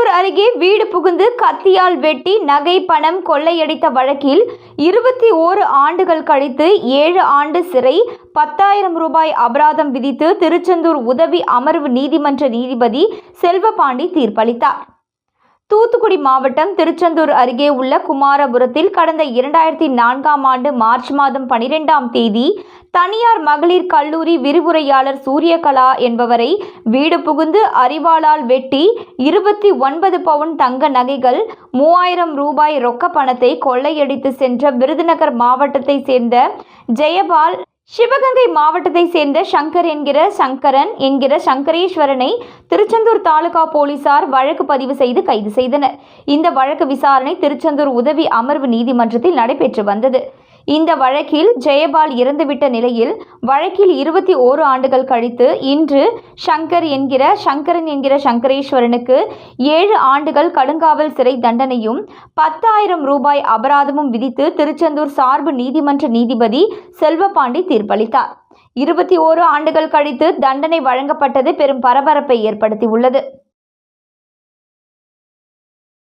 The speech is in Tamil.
திருச்செந்தூர் அருகே வீடு புகுந்து கத்தியால் வெட்டி நகை பணம் கொள்ளையடித்த வழக்கில் 21 ஆண்டுகள் கழித்து 7 ஆண்டு சிறை 10,000 ரூபாய் அபராதம் விதித்து திருச்செந்தூர் உதவி அமர்வு நீதிமன்ற நீதிபதி செல்வபாண்டி தீர்ப்பளித்தார். தூத்துக்குடி மாவட்டம் திருச்செந்தூர் அருகே உள்ள குமாரபுரத்தில் கடந்த 2004ஆம் ஆண்டு மார்ச் மாதம் 12ஆம் தேதி தனியார் மகளிர் கல்லூரி விரிவுரையாளர் சூரியகலா என்பவரை வீடு புகுந்து அரிவாளால் வெட்டி 29 பவுன் தங்க நகைகள் 3000 ரூபாய் ரொக்க பணத்தை கொள்ளையடித்து சென்ற விருதுநகர் மாவட்டத்தை சேர்ந்த ஜெயபால், சிவகங்கை மாவட்டத்தை சேர்ந்த சங்கர் என்கிற சங்கரன் என்கிற சங்கரேஸ்வரனை திருச்செந்தூர் தாலுகா போலீசார் வழக்கு பதிவு செய்து கைது செய்தனர். இந்த வழக்கு விசாரணை திருச்செந்தூர் உதவி அமர்வு நீதிமன்றத்தில் நடைபெற்று வந்தது. இந்த வழக்கில் ஜெயபால் இறந்துவிட்ட நிலையில் வழக்கில் 21 ஆண்டுகள் கழித்து இன்று சங்கரன் என்கிற சங்கரேஸ்வரனுக்கு 7 ஆண்டுகள் கடுங்காவல் சிறை தண்டனையும் 10,000 ரூபாய் அபராதமும் விதித்து திருச்செந்தூர் சார்பு நீதிமன்ற நீதிபதி செல்வபாண்டி தீர்ப்பளித்தார். 21 ஆண்டுகள் கழித்து தண்டனை வழங்கப்பட்டது பெரும் பரபரப்பை ஏற்படுத்தியுள்ளது.